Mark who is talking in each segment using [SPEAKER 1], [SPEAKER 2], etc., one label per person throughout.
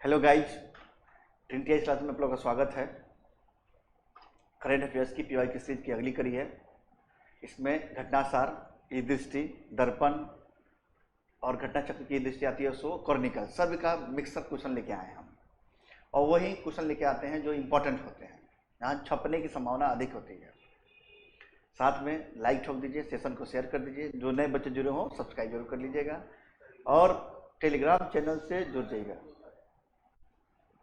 [SPEAKER 1] Hello guys, Trinity eyes class में आप लोगों का स्वागत है। करंट अफेयर्स की पीवाई की सीरीज की अगली कड़ी है। इसमें घटनासार, ई दृष्टि, दर्पण और घटना चक्र की दृष्टि आती है, सो क्रॉनिकल, सब का मिक्सअप क्वेश्चन लेके आए हैं हम। और वही क्वेश्चन लेके आते हैं जो इम्पोर्टेंट होते हैं, यहाँ छपने की संभावना अधिक होती है। साथ में लाइक ठोक दीजिए, सेशन को शेयर कर दीजिए। जो नए बच्चे जुड़े हों सब्सक्राइब जरूर कर लीजिएगा और टेलीग्राम चैनल से जुड़ जाइएगा।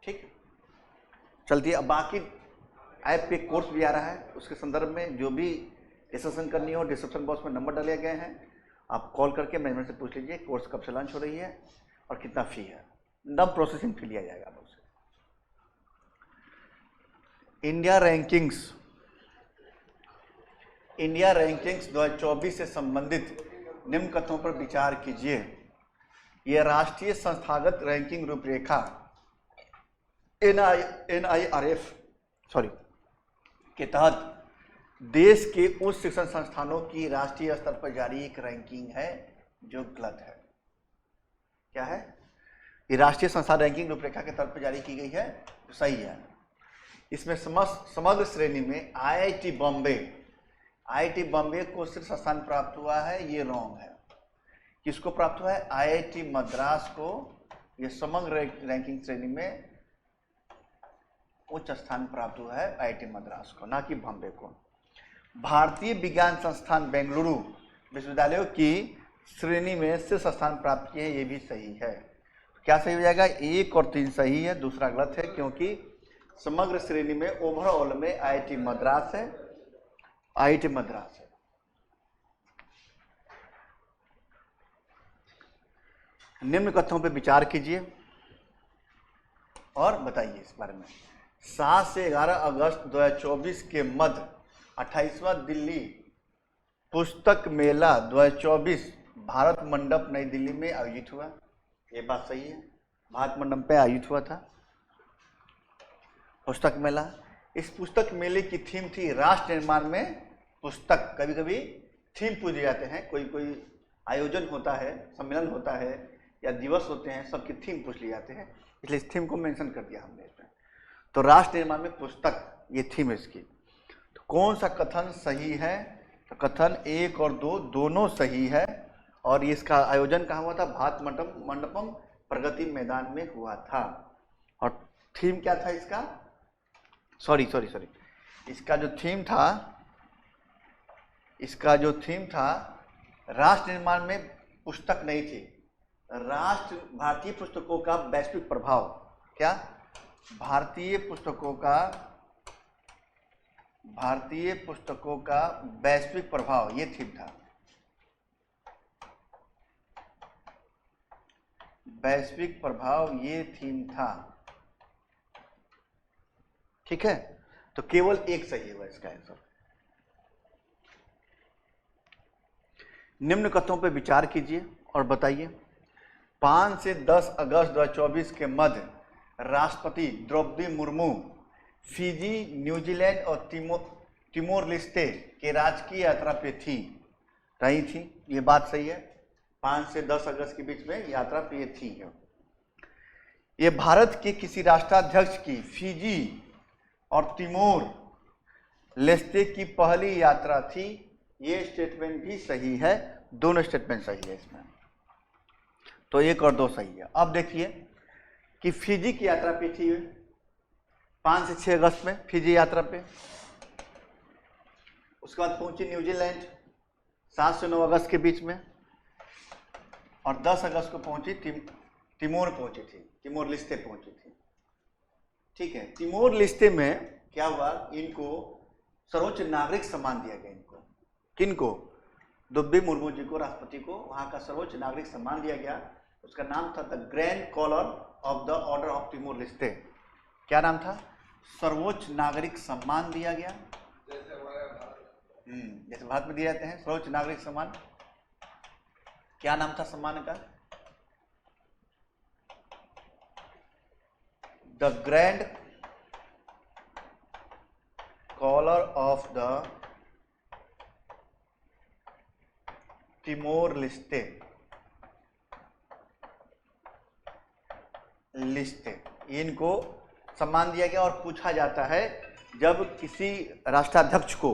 [SPEAKER 1] ठीक, चलती है। अब बाकी ऐप पे कोर्स भी आ रहा है, उसके संदर्भ में जो भी डिस्कशन करनी हो डिस्क्रिप्शन बॉक्स में नंबर डाले गए हैं, आप कॉल करके मैनेजमेंट से पूछ लीजिए कोर्स कब से लॉन्च हो रही है और कितना फी है। नब प्रोसेसिंग फी लिया जाएगा आप उससे। इंडिया रैंकिंग्स 2024 से संबंधित निम्न कथनों पर विचार कीजिए। यह राष्ट्रीय संस्थागत रैंकिंग रूपरेखा NIRF के तहत देश के उच्च शिक्षण संस्थानों की राष्ट्रीय स्तर पर जारी एक रैंकिंग है जो गलत है। क्या है? ये राष्ट्रीय संस्थान रैंकिंग रूपरेखा के तौर पर जारी की गई है, तो सही है। इसमें समग्र श्रेणी में IIT बॉम्बे को शीर्ष स्थान प्राप्त हुआ है, ये रॉन्ग है। किसको प्राप्त हुआ है? IIT मद्रास को ये समग्र रैंकिंग श्रेणी में उच्च स्थान प्राप्त हुआ है, IIT मद्रास को, ना कि बॉम्बे को। भारतीय विज्ञान संस्थान बेंगलुरु विश्वविद्यालयों की श्रेणी में शीर्ष स्थान प्राप्त किए हैं, ये भी सही है। क्या सही हो जाएगा? 1 और 3 सही है, दूसरा गलत है, क्योंकि समग्र श्रेणी में ओवरऑल में IIT मद्रास है। निम्न कथनों पर विचार कीजिए और बताइए इस बारे में। 7 से 11 अगस्त 2024 के मध्य 28वां दिल्ली पुस्तक मेला 2024 भारत मंडप नई दिल्ली में आयोजित हुआ। ये बात सही है, भारत मंडप पे आयोजित हुआ था पुस्तक मेला। इस पुस्तक मेले की थीम थी राष्ट्र निर्माण में पुस्तक। कभी कभी थीम पूछे जाते हैं, कोई आयोजन होता है, सम्मेलन होता है या दिवस होते हैं, सबकी थीम पूछ लिए जाते हैं, इसलिए इस थीम को मेंशन कर दिया हमने इसमें। तो राष्ट्र निर्माण में पुस्तक, ये थीम है इसकी। तो कौन सा कथन सही है? तो कथन 1 और 2 दोनों सही है। और इसका आयोजन कहाँ हुआ था? भारत मंडपम प्रगति मैदान में हुआ था। और थीम क्या था इसका? सॉरी इसका जो थीम था राष्ट्र निर्माण में पुस्तक नहीं थी, भारतीय पुस्तकों का वैश्विक प्रभाव। क्या? भारतीय पुस्तकों का वैश्विक प्रभाव, ये थीम था। वैश्विक प्रभाव, ये थीम था। ठीक है, तो केवल एक सही होगा इसका आंसर। निम्न कथनों पर विचार कीजिए और बताइए। 5 से 10 अगस्त 2024 के मध्य राष्ट्रपति द्रौपदी मुर्मू फिजी, न्यूजीलैंड और तिमोर लेस्टे के राजकीय यात्रा पे रही थी। ये बात सही है, 5 से 10 अगस्त के बीच में यात्रा पे ये थी। ये भारत के किसी राष्ट्राध्यक्ष की फिजी और तिमोर लेस्टे की पहली यात्रा थी। ये स्टेटमेंट भी सही है, दोनों स्टेटमेंट सही है इसमें। तो 1 और 2 सही है। अब देखिए कि फिजी की यात्रा पे थी 5 से 6 अगस्त में फिजी यात्रा पे। उसके बाद पहुंची न्यूजीलैंड 7 से 9 अगस्त के बीच में, और 10 अगस्त को पहुंची तिमोर लेस्टे पहुंची थी। ठीक है, तिमोर लेस्टे में क्या हुआ? इनको सर्वोच्च नागरिक सम्मान दिया गया। इनको, किनको? द्रौपदी मुर्मू जी को, राष्ट्रपति को, वहां का सर्वोच्च नागरिक सम्मान दिया गया। उसका नाम था the grand collar of the order of Timor Leste. क्या नाम था? सर्वोच्च नागरिक सम्मान दिया गया, जैसे भारत में दिए जाते हैं सर्वोच्च नागरिक सम्मान। क्या नाम था सम्मान का? The grand collar of the Timor Leste. इनको सम्मान दिया गया। और पूछा जाता है जब किसी राष्ट्राध्यक्ष को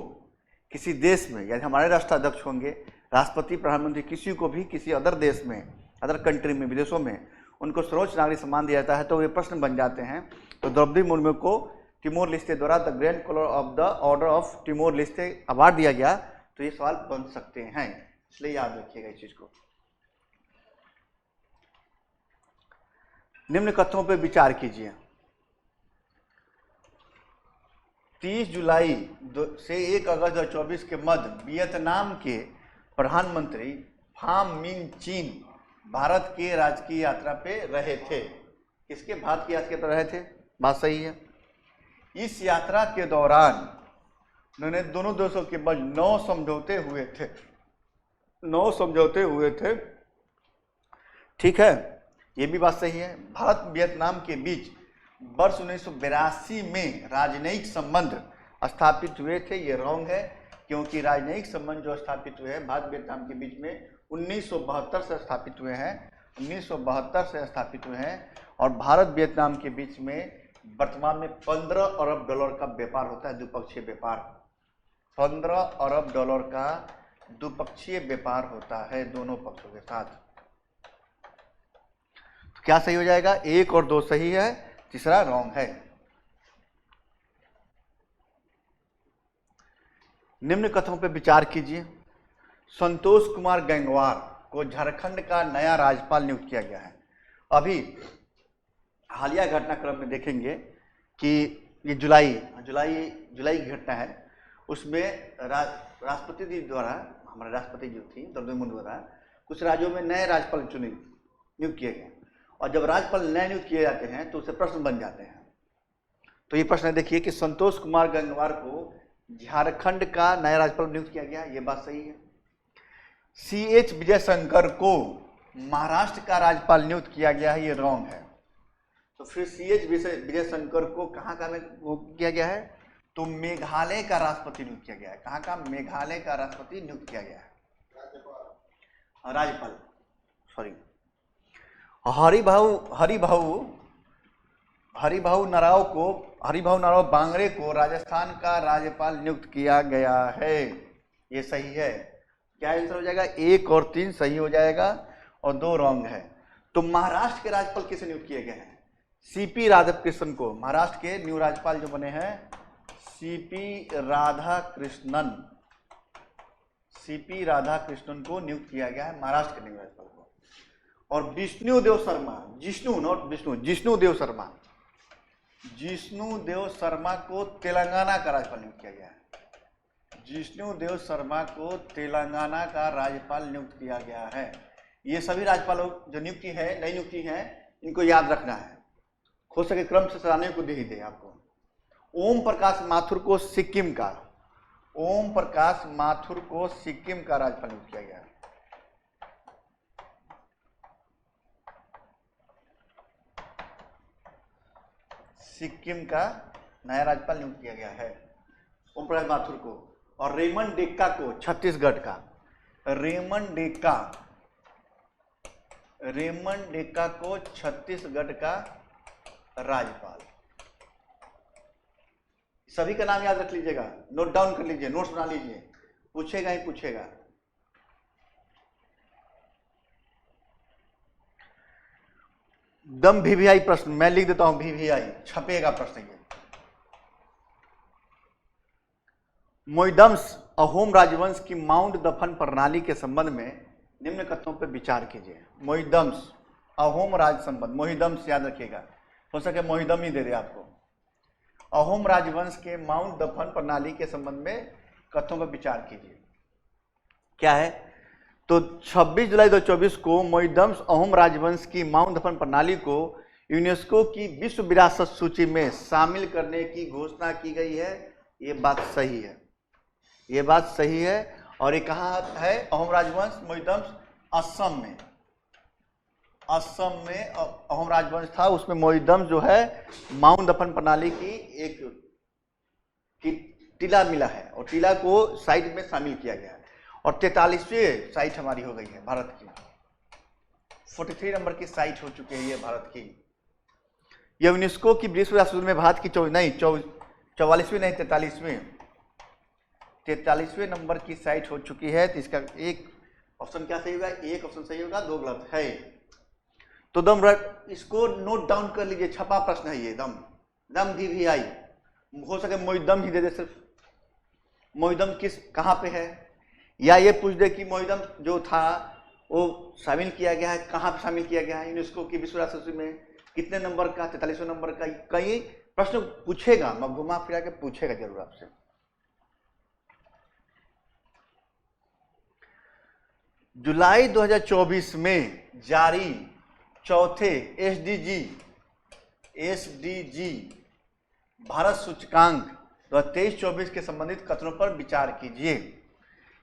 [SPEAKER 1] किसी देश में, यानी हमारे राष्ट्राध्यक्ष होंगे, राष्ट्रपति, प्रधानमंत्री, किसी को भी किसी अदर देश में, अदर कंट्री में, विदेशों में उनको सर्वोच्च नागरिक सम्मान दिया जाता है तो वे प्रश्न बन जाते हैं। तो द्रौपदी मुर्मू को टिमोर लेस्टे द्वारा the grand collar of the order of Timor Leste award दिया गया। तो ये सवाल बन सकते हैं, इसलिए याद रखिएगा इस चीज को। निम्न कथनों पर विचार कीजिए। 30 जुलाई से 1 अगस्त 2024 के मध्य वियतनाम के प्रधानमंत्री फाम मिन चिन भारत के राजकीय यात्रा पे रहे थे। किसके भारत की यात्रा पर रहे थे? बात सही है। इस यात्रा के दौरान उन्होंने दोनों देशों के बीच 9 समझौते हुए थे। 9 समझौते हुए थे, ठीक है, ये भी बात सही है। भारत वियतनाम के बीच वर्ष 1982 में राजनयिक संबंध स्थापित हुए थे। ये रॉन्ग है, क्योंकि राजनयिक संबंध जो स्थापित हुए हैं भारत वियतनाम के बीच में 1972 से स्थापित हुए हैं। 1972 से स्थापित हुए हैं। और भारत वियतनाम के बीच में वर्तमान में $15 अरब का व्यापार होता है, द्विपक्षीय व्यापार। $15 अरब का द्विपक्षीय व्यापार होता है दोनों पक्षों के साथ। तो क्या सही हो जाएगा? 1 और 2 सही है, तीसरा रॉन्ग है। निम्न कथनों पर विचार कीजिए। संतोष कुमार गंगवार को झारखंड का नया राज्यपाल नियुक्त किया गया है। अभी हालिया घटनाक्रम में देखेंगे कि ये जुलाई की घटना है। उसमें राष्ट्रपति जी द्वारा, हमारे राष्ट्रपति जी थी द्रौपदी मुर्मू द्वारा, कुछ राज्यों में नए राज्यपाल नियुक्त किए गए। और जब राज्यपाल नए नियुक्त किए जाते हैं तो उससे प्रश्न बन जाते हैं। तो ये प्रश्न देखिए कि संतोष कुमार गंगवार को झारखंड का नया राज्यपाल नियुक्त किया गया, ये बात सही है। CH विजयशंकर को महाराष्ट्र का राज्यपाल नियुक्त किया गया है, ये रॉन्ग है। तो फिर CH विजयशंकर को कहाँ का किया गया है? तो मेघालय का राष्ट्रपति नियुक्त किया गया है। कहाँ का? मेघालय का राष्ट्रपति नियुक्त किया गया है, राज्यपाल, सॉरी। हरिभाऊ नाराव बांगरे को राजस्थान का राज्यपाल नियुक्त किया गया है, ये सही है। क्या आंसर हो जाएगा? 1 और 3 सही हो जाएगा और 2 रॉन्ग है। तो महाराष्ट्र के राज्यपाल किसे नियुक्त किए गए हैं? CP राधाकृष्णन को। महाराष्ट्र के न्यू राज्यपाल जो बने हैं CP राधाकृष्णन को नियुक्त किया गया है, महाराष्ट्र के न्यू राज्यपाल को। और जिष्णुदेव शर्मा को तेलंगाना का राज्यपाल नियुक्त किया गया है। जिष्णुदेव शर्मा को तेलंगाना का राज्यपाल नियुक्त किया गया है। ये सभी राज्यपालों जो नियुक्ति है, नई नियुक्ति है, इनको याद रखना है। हो सके क्रम से सराहने को दे ही दे आपको। ओम प्रकाश माथुर को सिक्किम का राज्यपाल नियुक्त किया गया है। सिक्किम का नया राज्यपाल नियुक्त किया गया है ओम प्रकाश माथुर को। और रेमंड डेक्का को छत्तीसगढ़ का, रेमंड डेक्का को छत्तीसगढ़ का राज्यपाल। सभी का नाम याद रख लीजिएगा, नोट डाउन कर लीजिए, नोट्स बना लीजिए, पूछेगा ही पूछेगा। दम VVI प्रश्न मैं लिख देता हूं, VVI छपेगा प्रश्न ये। मोइदम्स अहोम राजवंश की माउंट दफन प्रणाली के संबंध में निम्न कथनों पर विचार कीजिए। मोइदम्स अहोम राज संबंध, मोहिदम्स याद रखिएगा, हो सके मोहिदम ही दे दे आपको। अहोम राजवंश के माउंट दफन प्रणाली के संबंध में कथनों पर विचार कीजिए। क्या है? तो 26 जुलाई 2024 को मोइदम्स अहोम राजवंश की माउंट दफन प्रणाली को यूनेस्को की विश्व विरासत सूची में शामिल करने की घोषणा की गई है। ये बात सही है, ये बात सही है। और ये कहाँ है अहोम राजवंश? मोइदम्स असम में। असम में अहोम राजवंश था, उसमें मोइदम्स जो है माउंट दफन प्रणाली की एक टीला मिला है और टीला को साइट में शामिल किया गया है। और 43वीं साइट हमारी हो गई है भारत की, 43 नंबर की साइट हो चुकी है ये भारत की। यह यूनेस्को की विश्व विरासत में भारत की 43वें नंबर की साइट हो चुकी है। तो इसका एक ऑप्शन क्या सही होगा? एक ऑप्शन सही होगा, दो गलत है। तो दम इसको नोट डाउन कर लीजिए, छपा प्रश्न है ये। दम दम DVI, हो सके मोइदम ही दे दे, सिर्फ मोइदम किस कहाँ पे है, या ये पूछ दे कि मोइदम जो था वो शामिल किया गया है, कहाँ पे शामिल किया गया है यूनेस्को की विश्व विरासत में, कितने नंबर का, 43वें नंबर का। कई प्रश्न पूछेगा, मैं घुमा फिरा के पूछेगा जरूर आपसे। जुलाई 2024 में जारी चौथे SDG भारत सूचकांक 2023-24 के संबंधित कथनों पर विचार कीजिए।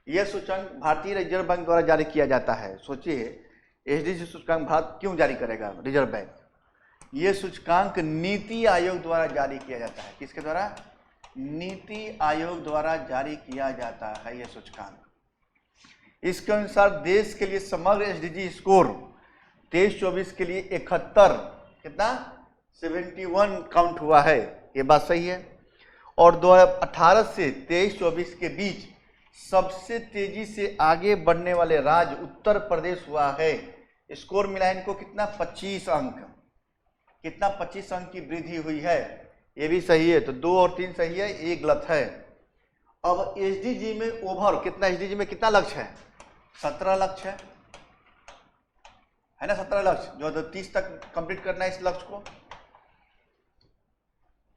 [SPEAKER 1] यह सूचकांक भारतीय रिजर्व बैंक द्वारा जारी किया जाता है। सोचिए, SDG सूचकांक भारत क्यों जारी करेगा रिजर्व बैंक? यह सूचकांक नीति आयोग द्वारा जारी किया जाता है। किसके द्वारा? नीति आयोग द्वारा जारी किया जाता है यह सूचकांक। इसके अनुसार देश के लिए समग्र SDG स्कोर 23-24 के लिए 71 कितना 71 काउंट हुआ है। ये बात सही है। और 2018 से 23-24 के बीच सबसे तेजी से आगे बढ़ने वाले राज्य उत्तर प्रदेश हुआ है। स्कोर मिला इनको कितना? 25 अंक। कितना? 25 अंक की वृद्धि हुई है। ये भी सही है। तो 2 और 3 सही है, 1 गलत है। अब SDG में ओवर कितना, SDG में कितना लक्ष्य है? 17 लक्ष्य है ना, 17 लक्ष्य जो 30 तक कंप्लीट करना है इस लक्ष्य को।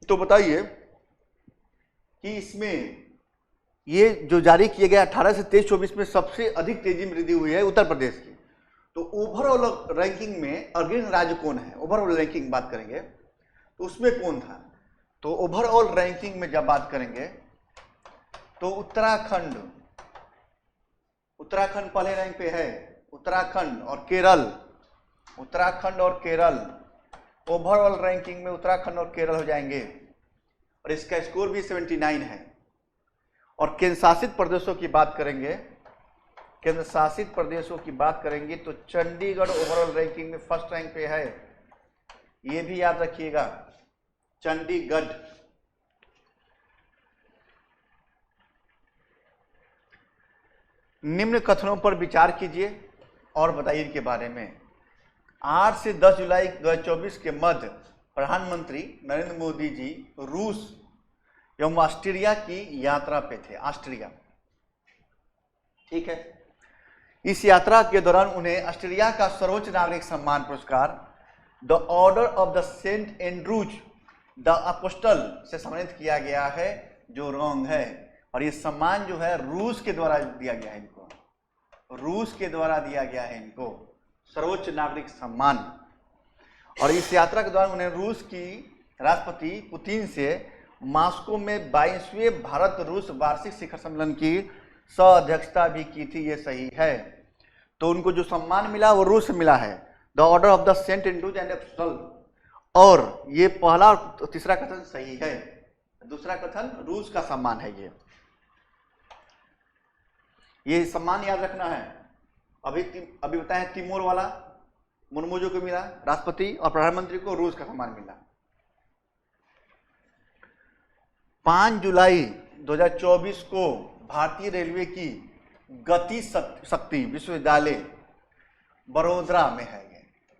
[SPEAKER 1] तो बताइए कि इसमें ये जो जारी किए गए 18 से 23-24 में सबसे अधिक तेजी में वृद्धि हुई है उत्तर प्रदेश की। तो ओवरऑल रैंकिंग में अग्रणी राज्य कौन है? ओवरऑल रैंकिंग बात करेंगे तो उसमें कौन था? तो ओवरऑल रैंकिंग में जब बात करेंगे तो उत्तराखंड पहले रैंक पे है। उत्तराखंड और केरल ओवरऑल रैंकिंग में उत्तराखंड और केरल हो जाएंगे, और इसका स्कोर भी 79 है। और केंद्र शासित प्रदेशों की बात करेंगे तो चंडीगढ़ ओवरऑल रैंकिंग में फर्स्ट रैंक पे है। ये भी याद रखिएगा, चंडीगढ़। निम्न कथनों पर विचार कीजिए और बताइए इनके बारे में। 8 से 10 जुलाई 2024 के मध्य प्रधानमंत्री नरेंद्र मोदी जी रूस एवं ऑस्ट्रिया की यात्रा पे थे। ऑस्ट्रिया, ठीक है। इस यात्रा के दौरान उन्हें ऑस्ट्रिया का सर्वोच्च नागरिक सम्मान पुरस्कार the order of the Saint Andrews the apostle से सम्मानित किया गया है, जो रॉन्ग है। और ये सम्मान जो है रूस के द्वारा दिया गया है इनको, रूस के द्वारा दिया गया है इनको सर्वोच्च नागरिक सम्मान। और इस यात्रा के दौरान उन्हें रूस की राष्ट्रपति पुतिन से मॉस्को में 22वें भारत रूस वार्षिक शिखर सम्मेलन की सह-अध्यक्षता भी की थी। ये सही है। तो उनको जो सम्मान मिला वो रूस से मिला है, the order of the Saint Andrews and apostle. और ये पहला और तीसरा कथन सही है, दूसरा कथन रूस का सम्मान है। ये सम्मान याद रखना है। अभी बताएं, तिमोर वाला मुर्मू को मिला राष्ट्रपति, और प्रधानमंत्री को रूस का सम्मान मिला। 5 जुलाई 2024 को भारतीय रेलवे की गति शक्ति विश्वविद्यालय बड़ोदरा में है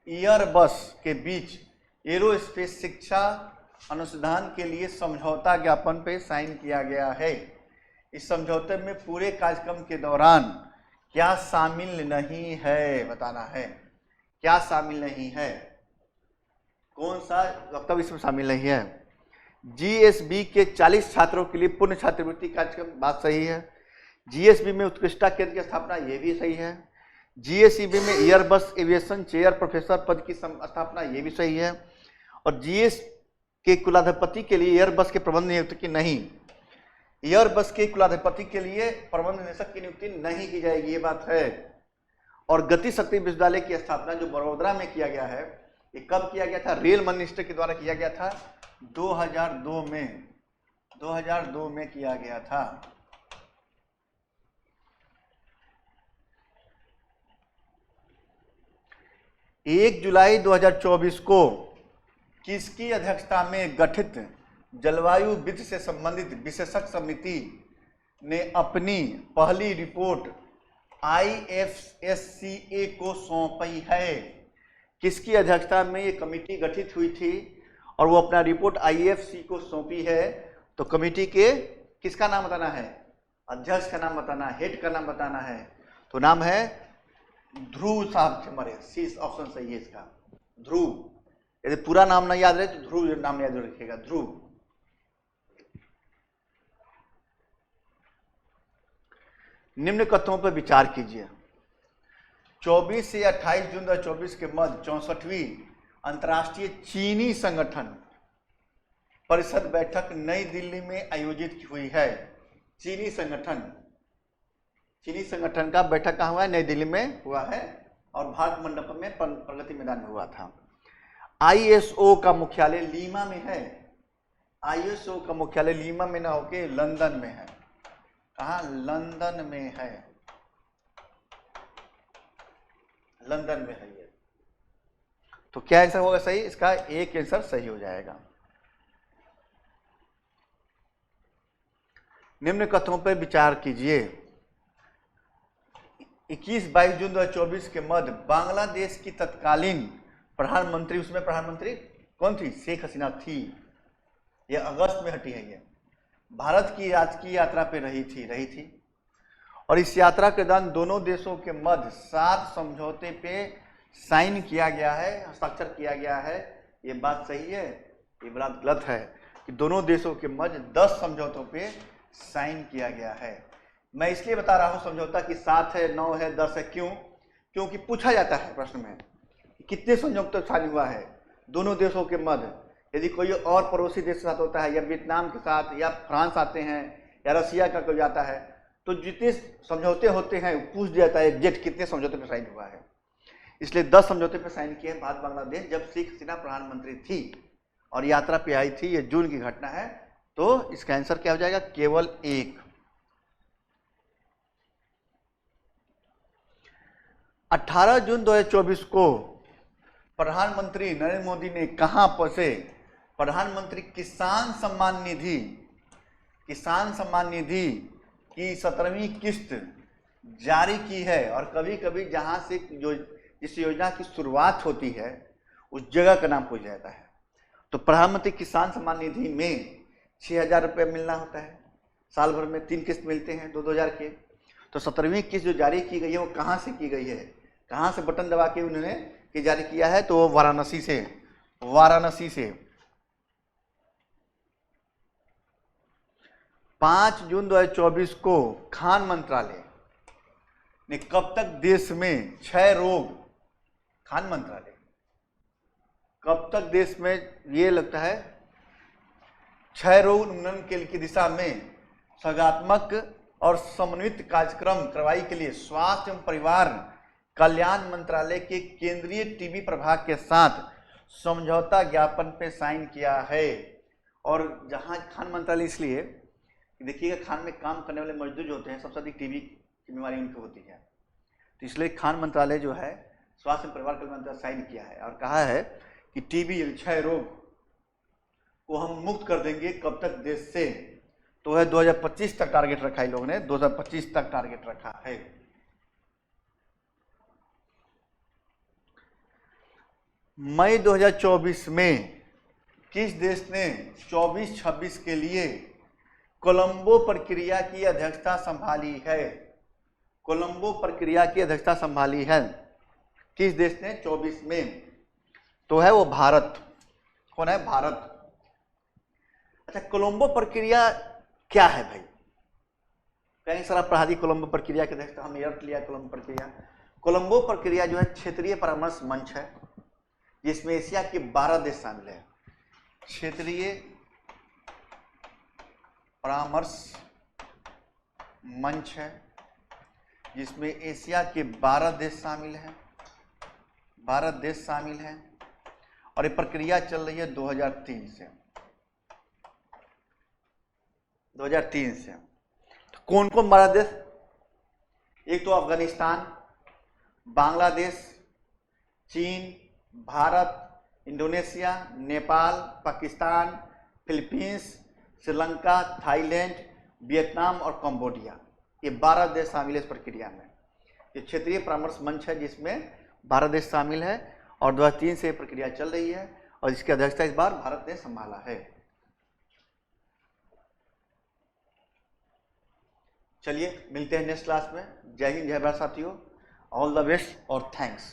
[SPEAKER 1] एयरबस के बीच एरोस्पेस शिक्षा अनुसंधान के लिए समझौता ज्ञापन पे साइन किया गया है। इस समझौते में पूरे कार्यक्रम के दौरान क्या शामिल नहीं है, बताना है क्या शामिल नहीं है, कौन सा वक्तव्य इसमें शामिल नहीं है। GSB के 40 छात्रों के लिए पूर्ण छात्रवृत्ति कार्यक्रम, बात सही है। GSB में उत्कृष्टता केंद्र की स्थापना, ये भी सही है। GSEB में एयरबस एविएशन चेयर प्रोफेसर पद की स्थापना, ये भी सही है। और GS के कुलाधिपति के लिए एयरबस के प्रबंध नियुक्त की नहीं, एयरबस के कुलाधिपति के लिए प्रबंध निदेशक की नियुक्ति नहीं की जाएगी, ये बात है। और गति शक्ति विश्वविद्यालय की स्थापना जो बड़ोदरा में किया गया है, ये कब किया गया था? रेल मिनिस्टर के द्वारा किया गया था 2002 में किया गया था। एक जुलाई 2024 को किसकी अध्यक्षता में गठित जलवायु वित्त से संबंधित विशेषज्ञ समिति ने अपनी पहली रिपोर्ट IFSCA को सौंपी है? किसकी अध्यक्षता में ये कमेटी गठित हुई थी और वो अपना रिपोर्ट IFC को सौंपी है? तो कमेटी के किसका नाम बताना है? अध्यक्ष का नाम बताना है, हेड का नाम बताना है। तो नाम है ध्रुव साहब हमारे। सी ऑप्शन सही है इसका, ध्रुव। यदि पूरा नाम नहीं याद रहे तो ध्रुव नाम याद रखिएगा, ध्रुव। निम्न कथनों पर विचार कीजिए। 24 से 28 जून 2024 के मध्य 64वीं अंतर्राष्ट्रीय चीनी संगठन परिषद बैठक नई दिल्ली में आयोजित हुई है। चीनी संगठन का बैठक कहाँ हुआ है? नई दिल्ली में हुआ है और भारत मंडपम में प्रगति मैदान में हुआ था। ISO का मुख्यालय लीमा में है। ISO का मुख्यालय लीमा में ना होके लंदन में है। कहाँ? लंदन में है, लंदन में है ये। तो क्या आंसर होगा सही? इसका एक आंसर सही हो जाएगा। निम्न कथनों पर विचार कीजिए। 21-22 जून 2024 के मध्य बांग्लादेश की तत्कालीन प्रधानमंत्री, उसमें प्रधानमंत्री कौन थी? शेख हसीना थी। यह अगस्त में हटी है। ये भारत की राजकीय यात्रा पे रही थी और इस यात्रा के दौरान दोनों देशों के मध्य 7 समझौते पे साइन किया गया है, हस्ताक्षर किया गया है। ये बात सही है? ये बात गलत है कि दोनों देशों के मध्य 10 समझौतों पे साइन किया गया है। मैं इसलिए बता रहा हूं समझौता कि 7 है, 9 है, 10 है। क्यों? क्योंकि पूछा जाता है प्रश्न में कितने समझौते साइन हुआ है दोनों देशों के मध्य। यदि कोई और पड़ोसी देश के साथ होता है या वियतनाम के साथ या फ्रांस आते हैं या रसिया का कोई आता है तो जितने समझौते होते हैं पूछ दिया जाता है एग्जैक्ट कितने समझौते पर साइन हुआ है। इसलिए 10 समझौते पर साइन किए हैं भारत बांग्लादेश जब शेख हसीना प्रधानमंत्री थी और यात्रा पे आई थी। ये जून की घटना है। तो इसका आंसर क्या हो जाएगा? केवल 1। 18 जून 2024 को प्रधानमंत्री नरेंद्र मोदी ने कहां पर से प्रधानमंत्री किसान सम्मान निधि की 17वीं किस्त जारी की है? और कभी कभी जहां से जो इस योजना की शुरुआत होती है उस जगह का नाम पूछा जाता है। तो प्रधानमंत्री किसान सम्मान निधि में 6,000 रुपये मिलना होता है। साल भर में 3 किस्त मिलते हैं 2,000 के। तो 17वीं किस्त जो जारी की गई है वो कहाँ से की गई है? कहाँ से बटन दबा के उन्होंने कि जारी किया है? तो वाराणसी से। 5 जून 2024 को खान मंत्रालय ने कब तक देश में क्षय रोग, खान मंत्रालय कब तक देश में ये लगता है क्षय रोग उन्मूलन की दिशा में सकारात्मक और समन्वित कार्यक्रम कार्रवाई के लिए स्वास्थ्य एवं परिवार कल्याण मंत्रालय के केंद्रीय टीबी प्रभाग के साथ समझौता ज्ञापन पे साइन किया है। और जहां खान मंत्रालय इसलिए देखिएगा खान में काम करने वाले मजदूर जो होते हैं सबसे अधिक टीबी की बीमारी उनको होती है। तो इसलिए खान मंत्रालय जो है स्वास्थ्य एवं परिवार कल्याण मंत्रालय साइन किया है और कहा है कि टीबी क्षय रोग को हम मुक्त कर देंगे। कब तक देश से? तो है 2025 तक टारगेट रखा है। लोगों ने 2025 तक टारगेट रखा है। मई 2024 में किस देश ने 24-26 के लिए कोलंबो प्रक्रिया की अध्यक्षता संभाली है? कोलंबो प्रक्रिया की अध्यक्षता संभाली है किस देश ने 24 में? तो है वो भारत। कौन है? भारत। अच्छा, कोलंबो प्रक्रिया क्या है भाई? कहीं सर आप पढ़ा दी कोलंबो प्रक्रिया के अध्यक्षता, हमने अर्थ लिया कोलंबो प्रक्रिया। कोलंबो प्रक्रिया जो है क्षेत्रीय परामर्श मंच है जिसमें एशिया के 12 देश शामिल है। क्षेत्रीय परामर्श मंच है जिसमें एशिया के 12 देश शामिल हैं। 12 देश शामिल हैं और ये प्रक्रिया चल रही है 2003 से। 2003 से तो कौन कौन 12 देश? एक तो अफगानिस्तान, बांग्लादेश, चीन, Bharat, Indonesia, Nepal, Pakistan, Philippines, Sri Lanka, Thailand, Vietnam और कंबोडिया, ये 12 देश शामिल है इस प्रक्रिया में। ये क्षेत्रीय परामर्श मंच है जिसमें 12 देश शामिल है और 2003 से प्रक्रिया चल रही है और इसकी अध्यक्षता इस बार भारत ने संभाला है। चलिए मिलते हैं नेक्स्ट क्लास में। जय हिंद, जय भारत साथियों, ऑल द बेस्ट और थैंक्स।